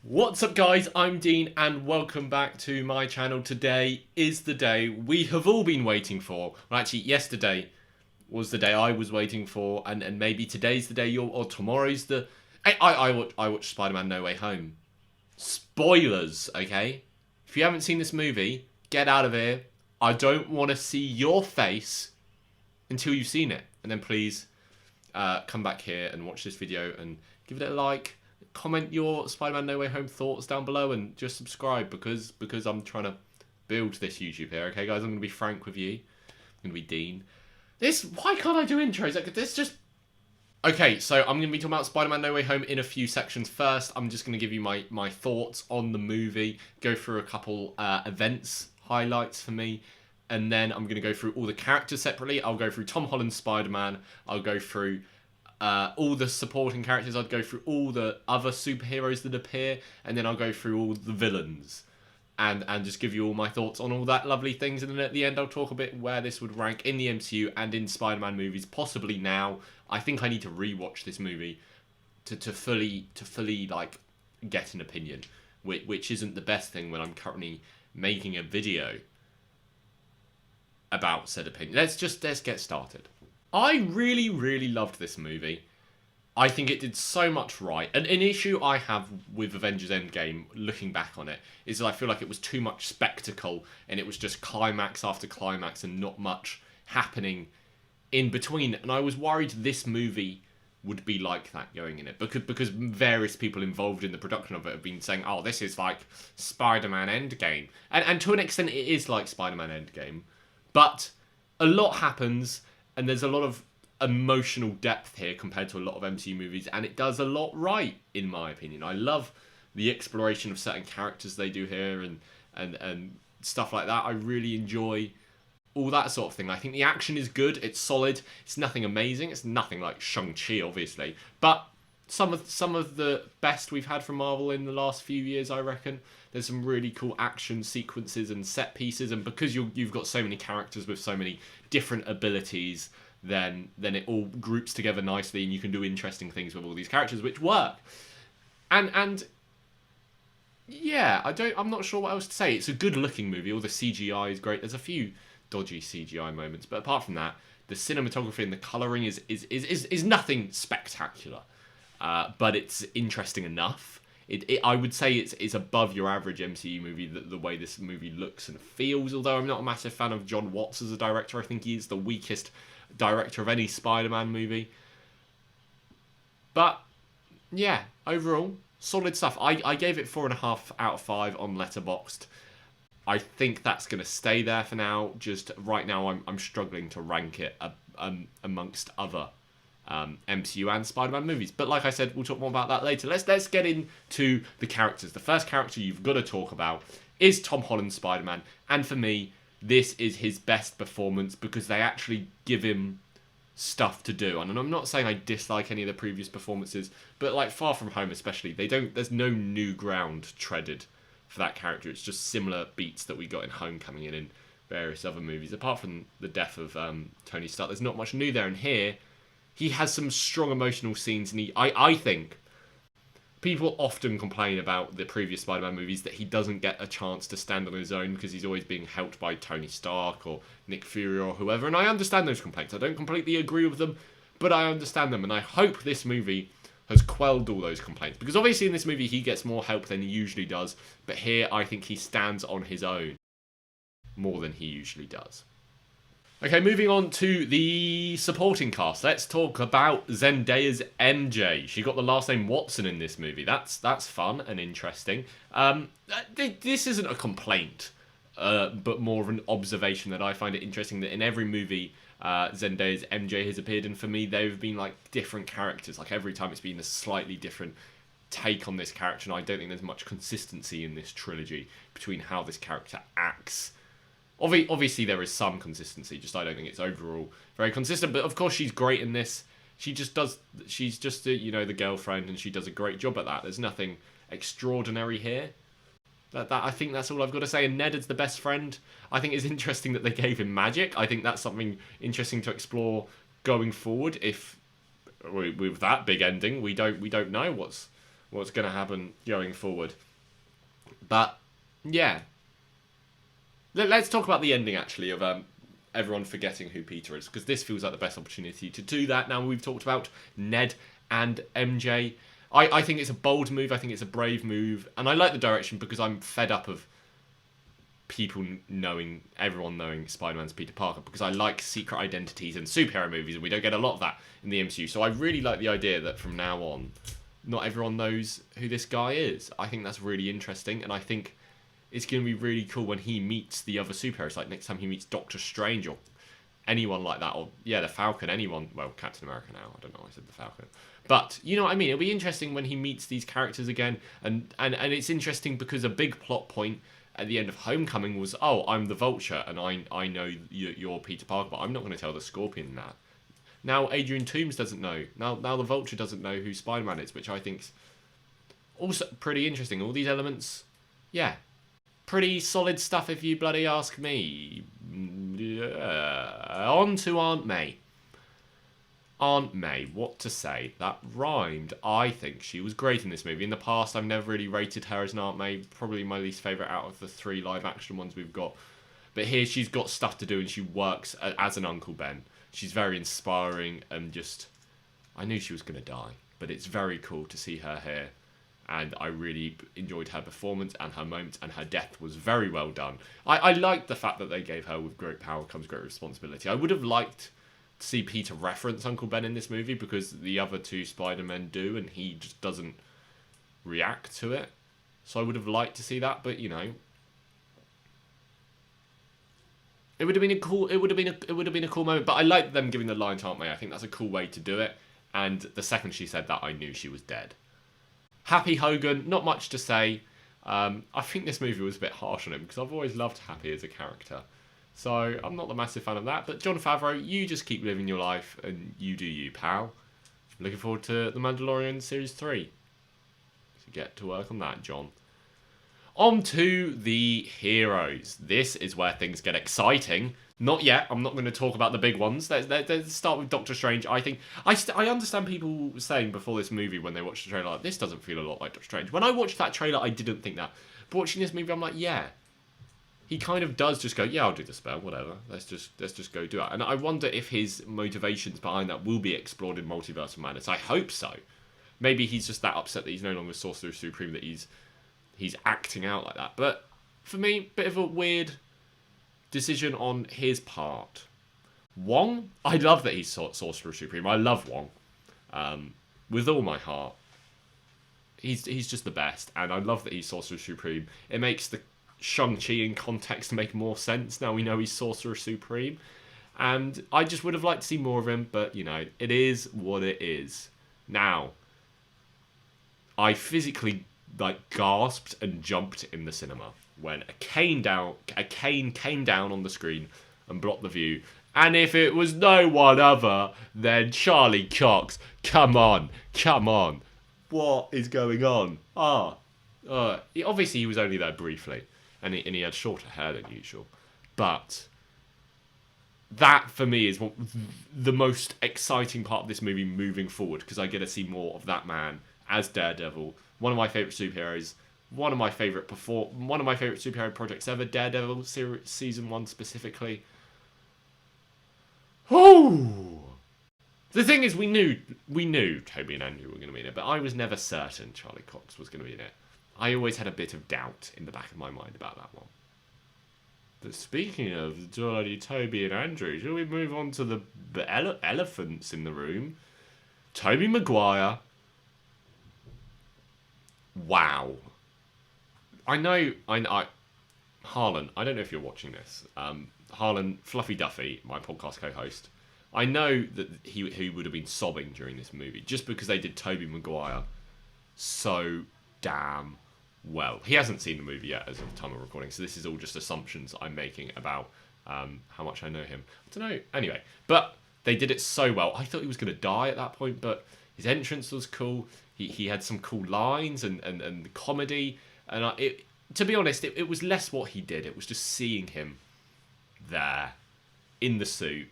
What's up guys, I'm Dean and welcome back to my channel. Today is the day we have all been waiting for. Well, actually yesterday was the day I was waiting for, and maybe today's the day or tomorrow's the... I watched Spider-Man No Way Home. Spoilers, okay? If you haven't seen this movie, get out of here. I don't want to see your face until you've seen it. And then please come back here and watch this video and give it a like. Comment your Spider-Man No Way Home thoughts down below and just subscribe because I'm trying to build this YouTube here. Okay, guys, I'm going to be frank with you. I'm going to be Dean. Why can't I do intros? Like, this just... Okay, so I'm going to be talking about Spider-Man No Way Home in a few sections. First, I'm just going to give you my thoughts on the movie, go through a couple events, highlights for me, and then I'm going to go through all the characters separately. I'll go through Tom Holland's Spider-Man. I'll go through all the supporting characters. I'd go through all the other superheroes that appear, and then I'll go through all the villains and just give you all my thoughts on all that lovely things. And then at the end I'll talk a bit where this would rank in the MCU and in Spider-Man movies, possibly now. I think I need to rewatch this movie to fully like get an opinion, which isn't the best thing when I'm currently making a video about said opinion. Let's get started. I really loved this movie. I think it did so much right. And an issue I have with Avengers Endgame, looking back on it, is that I feel like it was too much spectacle and it was just climax after climax and not much happening in between. And I was worried this movie would be like that going in it, because various people involved in the production of it have been saying, oh, this is like Spider-Man Endgame. And to an extent it is like Spider-Man Endgame, but a lot happens and there's a lot of emotional depth here compared to a lot of MCU movies, and it does a lot right, in my opinion. I love the exploration of certain characters they do here and stuff like that. I really enjoy all that sort of thing. I think the action is good, it's solid, it's nothing amazing, it's nothing like Shang-Chi, obviously, but some of the best we've had from Marvel in the last few years, I reckon. There's some really cool action sequences and set pieces, and because you've got so many characters with so many different abilities, then it all groups together nicely, and you can do interesting things with all these characters, which work. And yeah, I'm not sure what else to say. It's a good-looking movie. All the CGI is great. There's a few dodgy CGI moments, but apart from that, the cinematography and the colouring is nothing spectacular. But it's interesting enough. I would say it's above your average MCU movie, the way this movie looks and feels, although I'm not a massive fan of John Watts as a director. I think he is the weakest director of any Spider-Man movie. But, yeah, overall, solid stuff. I gave it 4.5 out of 5 on Letterboxd. I think that's going to stay there for now. Just right now, I'm struggling to rank it amongst other MCU and Spider-Man movies. But like I said, we'll talk more about that later. Let's get into the characters. The first character you've got to talk about is Tom Holland's Spider-Man. And for me, this is his best performance because they actually give him stuff to do. And I'm not saying I dislike any of the previous performances, but like Far From Home especially, there's no new ground treaded for that character. It's just similar beats that we got in Homecoming and in various other movies. Apart from the death of Tony Stark, there's not much new there. And here, he has some strong emotional scenes, and I think people often complain about the previous Spider-Man movies that he doesn't get a chance to stand on his own because he's always being helped by Tony Stark or Nick Fury or whoever, and I understand those complaints. I don't completely agree with them, but I understand them, and I hope this movie has quelled all those complaints, because obviously in this movie he gets more help than he usually does, but here I think he stands on his own more than he usually does. Okay, moving on to the supporting cast. Let's talk about Zendaya's MJ. She got the last name Watson in this movie. That's fun and interesting. This isn't a complaint, but more of an observation that I find it interesting that in every movie Zendaya's MJ has appeared, and for me they've been like different characters. Like every time it's been a slightly different take on this character, and I don't think there's much consistency in this trilogy between how this character acts. Obviously, there is some consistency, just I don't think it's overall very consistent. But of course, she's great in this. She's just the girlfriend, and she does a great job at that. There's nothing extraordinary here. I think that's all I've got to say. And Ned is the best friend. I think it's interesting that they gave him magic. I think that's something interesting to explore going forward. If with that big ending, we don't know what's what's going to happen going forward. But yeah, let's talk about the ending actually of everyone forgetting who Peter is, because this feels like the best opportunity to do that. Now we've talked about Ned and MJ. I think it's a bold move. I think it's a brave move, and I like the direction because I'm fed up of everyone knowing Spider-Man's Peter Parker, because I like secret identities in superhero movies, and we don't get a lot of that in the MCU. So I really like the idea that from now on, not everyone knows who this guy is. I think that's really interesting, and I think it's going to be really cool when he meets the other superheroes. Like next time he meets Doctor Strange or anyone like that, or the Falcon, anyone. Well, Captain America now. I don't know why I said the Falcon. But you know what I mean? It'll be interesting when he meets these characters again, and it's interesting because a big plot point at the end of Homecoming was, oh, I'm the Vulture, and I know you're Peter Parker, but I'm not going to tell the Scorpion that. Now Adrian Toomes doesn't know. Now the Vulture doesn't know who Spider-Man is, which I think's also pretty interesting. All these elements, yeah, pretty solid stuff if you bloody ask me. On to Aunt May. Aunt May, what to say? That rhymed. I think she was great in this movie. In the past, I've never really rated her as an Aunt May. Probably my least favourite out of the 3 live-action ones we've got. But here, she's got stuff to do, and she works as an Uncle Ben. She's very inspiring, and just... I knew she was going to die, but it's very cool to see her here. And I really enjoyed her performance and her moments, and her death was very well done. I liked the fact that they gave her, with great power comes great responsibility. I would have liked to see Peter reference Uncle Ben in this movie, because the other 2 Spider-Men do, and he just doesn't react to it. So I would have liked to see that, but you know, it would have been a cool moment. But I like them giving the line to Aunt May. I think that's a cool way to do it. And the second she said that, I knew she was dead. Happy Hogan, not much to say. I think this movie was a bit harsh on him, because I've always loved Happy as a character. So I'm not the massive fan of that. But Jon Favreau, you just keep living your life, and you do you, pal. Looking forward to The Mandalorian Series 3. So get to work on that, John. On to the heroes. This is where things get exciting. Not yet. I'm not going to talk about the big ones. Let's start with Doctor Strange. I think I understand people saying before this movie when they watched the trailer, like, this doesn't feel a lot like Doctor Strange. When I watched that trailer, I didn't think that. But watching this movie, I'm like, yeah. He kind of does just go, yeah, I'll do the spell, whatever. Let's just go do it. And I wonder if his motivations behind that will be explored in Multiverse of Madness. I hope so. Maybe he's just that upset that he's no longer Sorcerer Supreme, that he's acting out like that. But for me, bit of a weird decision on his part. Wong, I love that he's Sorcerer Supreme. I love Wong with all my heart. He's just the best, and I love that he's Sorcerer Supreme. It makes the Shang-Chi in context make more sense now we know he's Sorcerer Supreme, and I just would have liked to see more of him, but you know, it is what it is. Now, I physically gasped and jumped in the cinema when a cane came down on the screen and blocked the view. And if it was no one other than Charlie Cox, come on, what is going on? Obviously he was only there briefly, and he had shorter hair than usual, but that for me is the most exciting part of this movie moving forward, because I get to see more of that man as Daredevil, one of my favourite superheroes, one of my favourite superhero projects ever, Daredevil season 1 specifically. Oh, the thing is, we knew Toby and Andrew were going to be in it, but I was never certain Charlie Cox was going to be in it. I always had a bit of doubt in the back of my mind about that one. But speaking of Toby and Andrew, shall we move on to the elephants in the room? Tobey Maguire. Wow. Harlan, I don't know if you're watching this. Harlan, Fluffy Duffy, my podcast co-host, I know that he would have been sobbing during this movie, just because they did Tobey Maguire so damn well. He hasn't seen the movie yet as of the time of recording, so this is all just assumptions I'm making about how much I know him. I don't know. Anyway, but they did it so well. I thought he was going to die at that point, but his entrance was cool. He had some cool lines and the comedy. And to be honest, it was less what he did. It was just seeing him there in the suit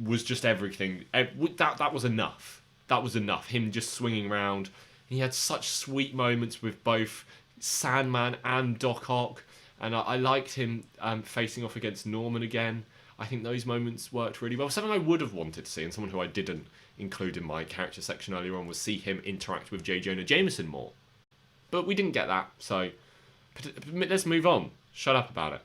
was just everything. That was enough. That was enough. Him just swinging around, He had such sweet moments with both Sandman and Doc Ock, and I liked him facing off against Norman again. I think those moments worked really well. Something I would have wanted to see, and someone who I didn't include in my character section earlier on, was see him interact with J. Jonah Jameson more. But we didn't get that, so let's move on. Shut up about it.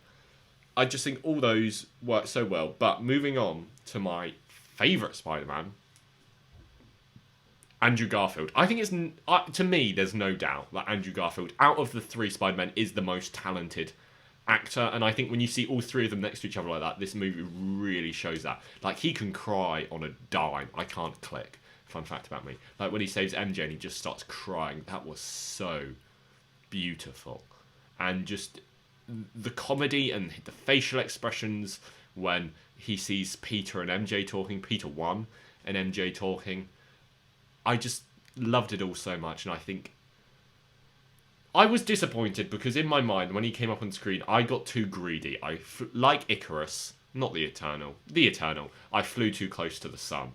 I just think all those work so well. But moving on to my favourite Spider-Man, Andrew Garfield. I think it's, to me, there's no doubt that Andrew Garfield, out of the three Spider-Men, is the most talented actor. And I think when you see all three of them next to each other like that, this movie really shows that. Like, he can cry on a dime. I can't click. Fun fact about me. Like, when he saves MJ and he just starts crying. That was so beautiful. And just the comedy and the facial expressions when he sees Peter and MJ talking, Peter 1 and MJ talking. I just loved it all so much, and I think I was disappointed because in my mind, when he came up on screen, I got too greedy. Like Icarus, not the Eternal, I flew too close to the sun.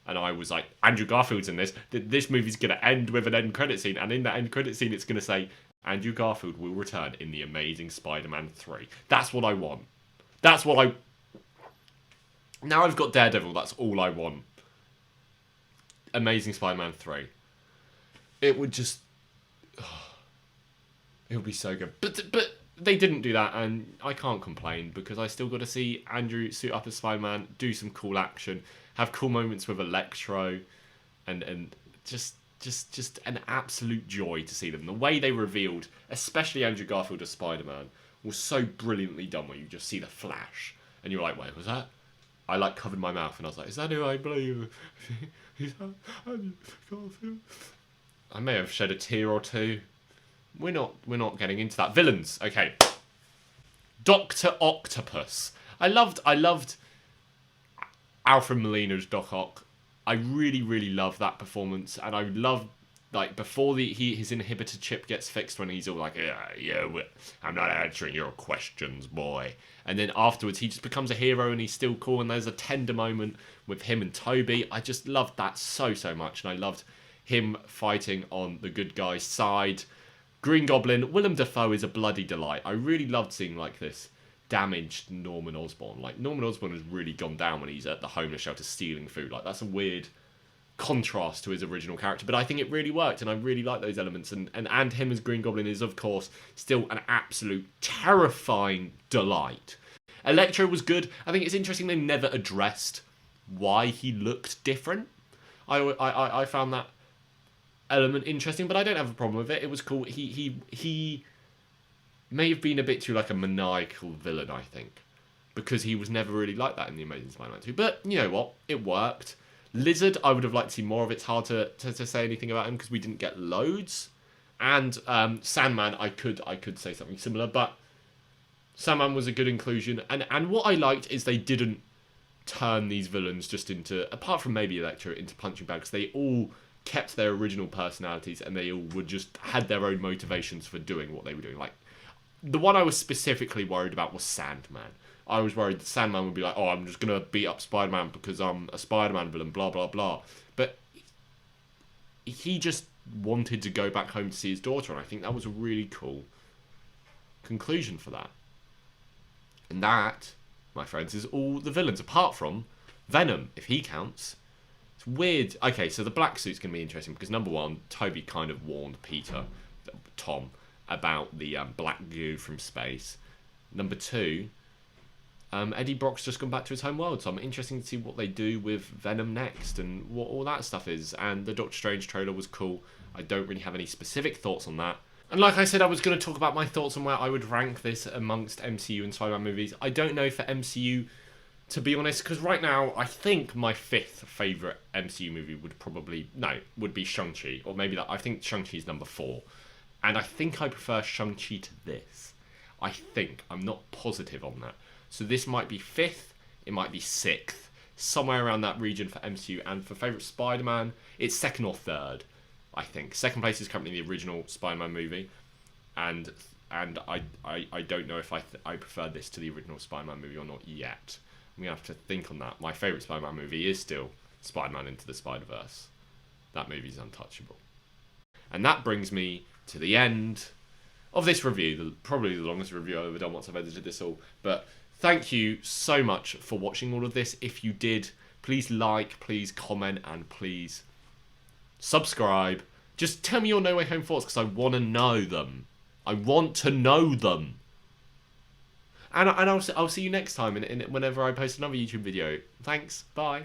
And I was like, Andrew Garfield's in this. This movie's going to end with an end credit scene, and in that end credit scene, it's going to say, Andrew Garfield will return in The Amazing Spider-Man 3. That's what I want. Now I've got Daredevil, that's all I want. Amazing Spider-Man 3. It would just... it would be so good. But they didn't do that, and I can't complain, because I still got to see Andrew suit up as Spider-Man, do some cool action, have cool moments with Electro, and just an absolute joy to see them. The way they revealed, especially Andrew Garfield as Spider-Man, was so brilliantly done, where you just see the flash, and you're like, wait, was that? I like covered my mouth, and I was like, is that who I believe? Is that Andrew Garfield? I may have shed a tear or two. We're not getting into that. Villains, okay. Dr. Octopus. I loved Alfred Molina's Doc Ock. I really, really love that performance, and I love, like, before his inhibitor chip gets fixed, when he's all like, yeah, I'm not answering your questions, boy. And then afterwards, he just becomes a hero, and he's still cool, and there's a tender moment with him and Toby. I just loved that so much, and I loved him fighting on the good guy's side. Green Goblin, Willem Dafoe is a bloody delight. I really loved seeing, like, this damaged Norman Osborn. Like, Norman Osborn has really gone down when he's at the homeless shelter stealing food. Like, that's a weird contrast to his original character, but I think it really worked, and I really like those elements, and him as Green Goblin is, of course, still an absolute terrifying delight. Electro was good. I think it's interesting they never addressed why he looked different. I found that element interesting, but I don't have a problem with it. It was cool. He may have been a bit too like a maniacal villain, I think, because he was never really like that in The Amazing Spider-Man 2. But you know what? It worked. Lizard, I would have liked to see more of. It's hard to say anything about him because we didn't get loads. And Sandman, I could say something similar, but Sandman was a good inclusion. And what I liked is they didn't turn these villains just into, apart from maybe Electro, into punching bags. They all kept their original personalities, and they all had their own motivations for doing what they were doing. Like, the one I was specifically worried about was Sandman. I was worried that Sandman would be like, oh, I'm just going to beat up Spider-Man because I'm a Spider-Man villain, blah, blah, blah. But he just wanted to go back home to see his daughter, and I think that was a really cool conclusion for that. And that, my friends, is all the villains, apart from Venom, if he counts. It's weird. Okay, so the black suit's going to be interesting because, number one, Toby kind of warned Tom, about the black goo from space. Number two, Eddie Brock's just gone back to his home world, so I'm interested to see what they do with Venom next and what all that stuff is. And the Doctor Strange trailer was cool. I don't really have any specific thoughts on that. And like I said, I was going to talk about my thoughts on where I would rank this amongst MCU and Spider-Man movies. I don't know for MCU, to be honest, because right now, I think my fifth favourite MCU movie would be Shang-Chi, or maybe I think Shang-Chi is number 4. And I think I prefer Shang-Chi to this. I think. I'm not positive on that. So this might be 5th, it might be 6th, somewhere around that region for MCU. And for favourite Spider-Man, it's 2nd or 3rd, I think. 2nd place is currently the original Spider-Man movie. And I don't know if I prefer this to the original Spider-Man movie or not yet. I'm going to have to think on that. My favourite Spider-Man movie is still Spider-Man Into the Spider-Verse. That movie's untouchable. And that brings me to the end of this review, probably the longest review I've ever done once I've edited this all. But thank you so much for watching all of this. If you did, please like, please comment, and please subscribe. Just tell me your No Way Home thoughts, because I want to know them. I want to know them. And I'll see you next time whenever I post another YouTube video. Thanks. Bye.